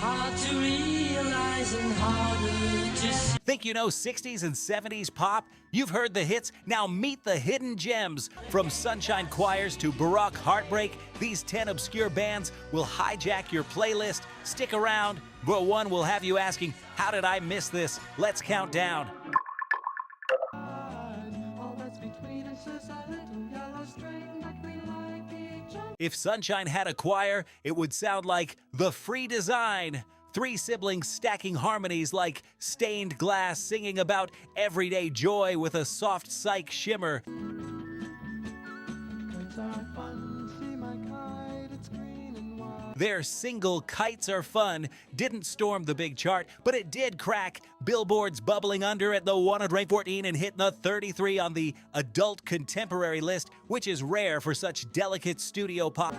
hard to realize and harder to see. Think you know 60s and 70s pop? You've heard the hits, now meet the hidden gems. From Sunshine Choirs to Baroque Heartbreak, these 10 obscure bands will hijack your playlist. Stick around, but one will have you asking, how did I miss this? Let's count down. If Sunshine had a choir, it would sound like The Free Design. 3 siblings stacking harmonies like stained glass, singing about everyday joy with a soft psych shimmer. Their single Kites Are Fun didn't storm the big chart, but it did crack Billboard's bubbling under at the 114 and hitting the 33 on the adult contemporary list, which is rare for such delicate studio pop.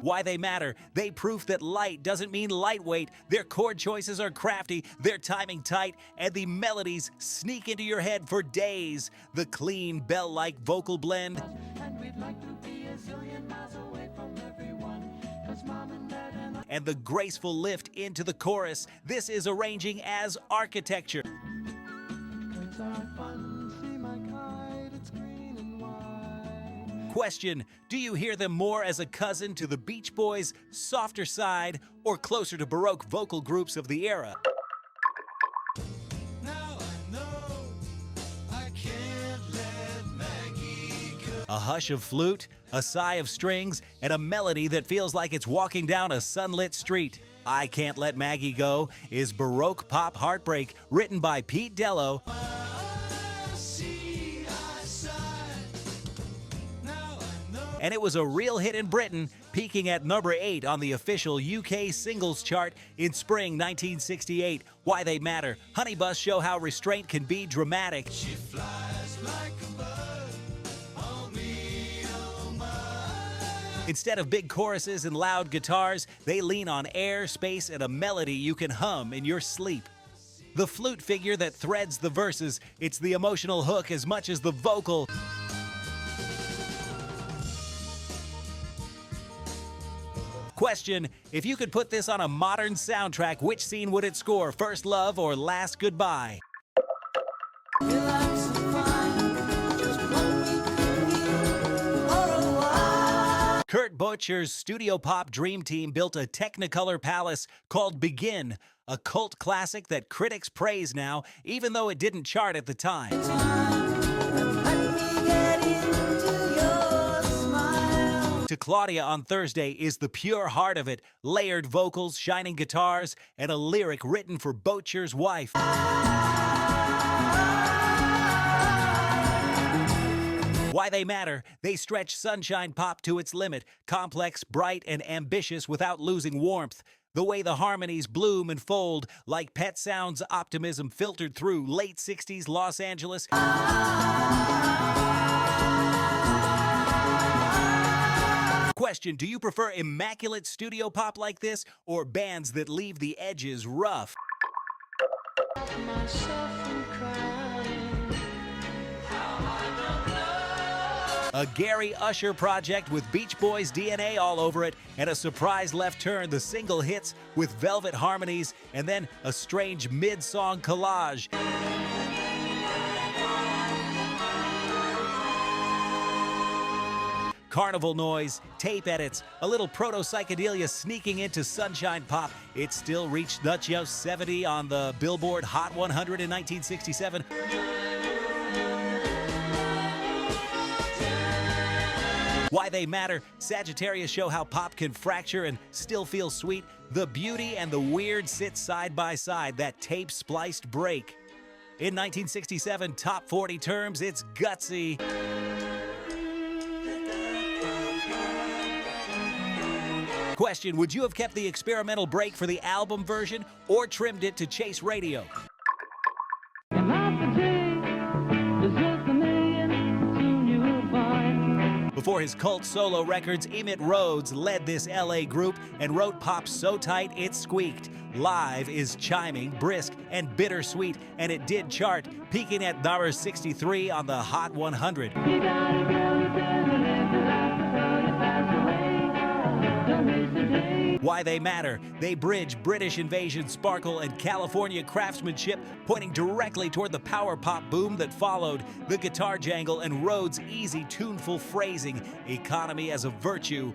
Why They Matter, they proof that light doesn't mean lightweight. Their chord choices are crafty, their timing tight, and the melodies sneak into your head for days. The clean, bell-like vocal blend, and the graceful lift into the chorus. This is arranging as architecture. Question, do you hear them more as a cousin to the Beach Boys' softer side or closer to Baroque vocal groups of the era? Now I know I can't let Maggie go. A hush of flute, a sigh of strings, and a melody that feels like it's walking down a sunlit street. I Can't Let Maggie Go is Baroque pop heartbreak, written by Pete Dello. And it was a real hit in Britain, peaking at number 8 on the official UK singles chart in spring 1968. Why They Matter. Honey Bus show how restraint can be dramatic. She flies like a bird, oh me, oh my. Instead of big choruses and loud guitars, they lean on air, space, and a melody you can hum in your sleep. The flute figure that threads the verses, it's the emotional hook as much as the vocal. Question, if you could put this on a modern soundtrack, which scene would it score? First Love or Last Goodbye? Kurt Bucher's studio pop dream team built a Technicolor palace called Begin, a cult classic that critics praise now, even though it didn't chart at the time. To Claudia on Thursday is the pure heart of it, layered vocals, shining guitars, and a lyric written for Bocher's wife. Why They Matter, they stretch Sunshine pop to its limit, complex, bright, and ambitious without losing warmth. The way the harmonies bloom and fold, like Pet Sounds' optimism filtered through late 60s Los Angeles. Question, do you prefer immaculate studio pop like this or bands that leave the edges rough? A Gary Usher project with Beach Boys DNA all over it, and a surprise left turn, the single hits with velvet harmonies, and then a strange mid-song collage. Carnival noise, tape edits, a little proto-psychedelia sneaking into Sunshine pop. It still reached the 70 on the Billboard Hot 100 in 1967. Why They Matter, Sagittarius show how pop can fracture and still feel sweet. The beauty and the weird sit side by side, that tape-spliced break. In 1967 Top 40 terms, it's gutsy. Question, would you have kept the experimental break for the album version or trimmed it to chase radio? Before his cult solo records, Emmett Rhodes led this LA group and wrote pop so tight it squeaked. Live is chiming, brisk, and bittersweet, and it did chart, peaking at number 63 on the Hot 100. Why they matter. They bridge British invasion sparkle and California craftsmanship, pointing directly toward the power pop boom that followed. The guitar jangle and Rhodes' easy, tuneful phrasing. Economy as a virtue.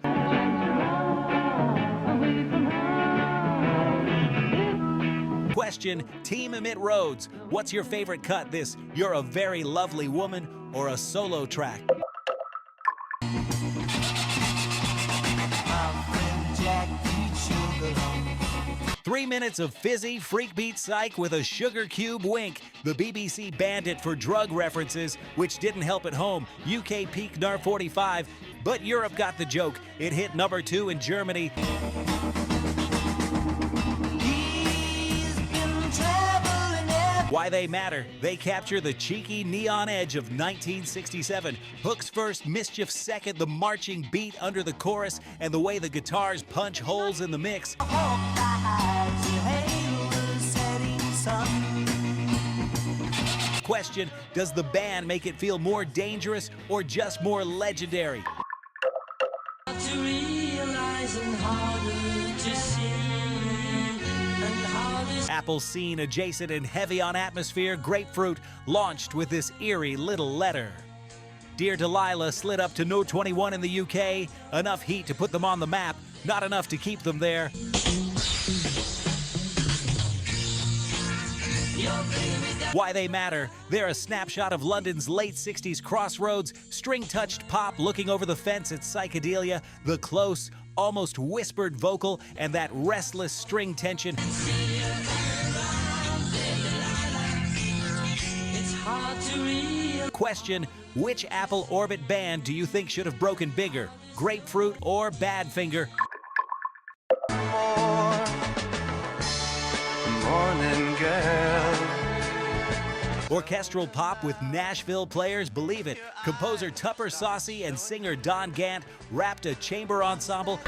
Question, Team Emit Rhodes, what's your favorite cut? This You're a Very Lovely Woman or a solo track? 3 minutes of fizzy freak beat psych with a sugar cube wink. The BBC banned it for drug references, which didn't help at home. UK peaked NAR 45, but Europe got the joke. It hit number 2 in Germany. Why they matter. They capture the cheeky neon edge of 1967. Hooks first, mischief second, the marching beat under the chorus, and the way the guitars punch holes in the mix. Question, does the band make it feel more dangerous or just more legendary? To realize and harder to see and harder. Apple scene adjacent and heavy on atmosphere, Grapefruit launched with this eerie little letter. Dear Delilah slid up to no 21 in the UK, enough heat to put them on the map, not enough to keep them there. Why they matter. They're a snapshot of London's late 60s crossroads, string-touched pop looking over the fence at psychedelia, the close, almost whispered vocal, and that restless string tension. It's hard to realize. Question, which Apple Orbit band do you think should have broken bigger, Grapefruit or Badfinger? Morning girl. Orchestral pop with Nashville players believe it. Composer Tupper Saucy and singer Don Gant rapped a chamber ensemble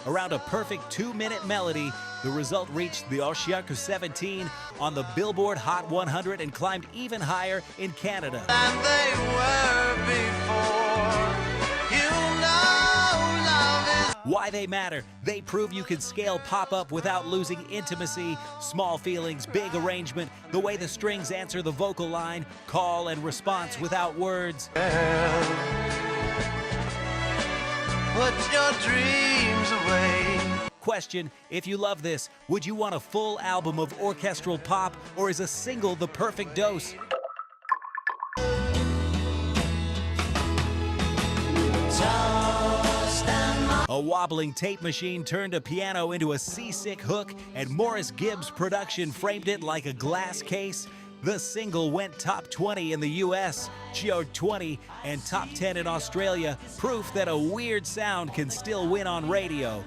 around a perfect 2-minute melody. The result reached the Oshiyaka 17 on the Billboard Hot 100 and climbed even higher in Canada. Than they were before. You know love is. Why they matter. They prove you can scale pop-up without losing intimacy. Small feelings, big arrangement, the way the strings answer the vocal line, call and response without words. Put your dreams away. Question, if you love this, would you want a full album of orchestral pop, or is a single the perfect dose? A wobbling tape machine turned a piano into a seasick hook, and Morris Gibbs' production framed it like a glass case. The single went top 20 in the US, charted 20, and top 10 in Australia, proof that a weird sound can still win on radio.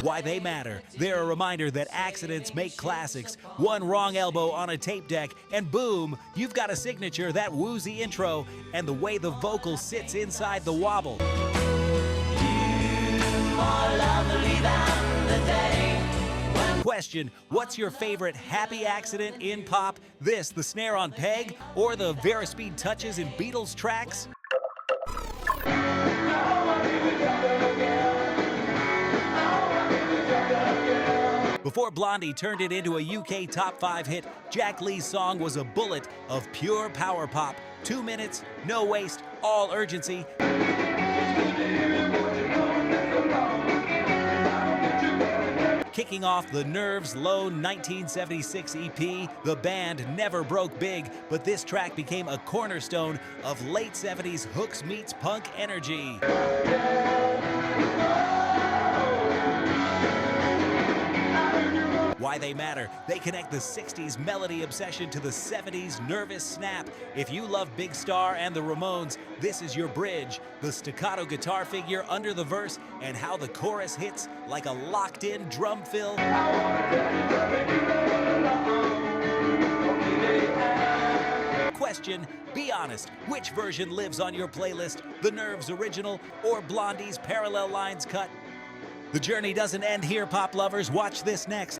Why they matter. They're a reminder that accidents make classics. One wrong elbow on a tape deck, and boom, you've got a signature, that woozy intro, and the way the vocal sits inside the wobble. Question, what's your favorite happy accident in pop? This, the snare on Peg, or the Verispeed touches in Beatles tracks? Before Blondie turned it into a UK top 5 hit, Jack Lee's song was a bullet of pure power pop. 2 minutes, no waste, all urgency. Kicking off the Nerves' lone 1976 EP, the band never broke big, but this track became a cornerstone of late 70s hooks meets punk energy. Why they matter. They connect the 60s melody obsession to the 70s nervous snap. If you love Big Star and the Ramones, this is your bridge. The staccato guitar figure under the verse and how the chorus hits like a locked-in drum fill. Question, be honest, which version lives on your playlist? The Nerves original or Blondie's Parallel Lines cut? The journey doesn't end here, pop lovers. Watch this next.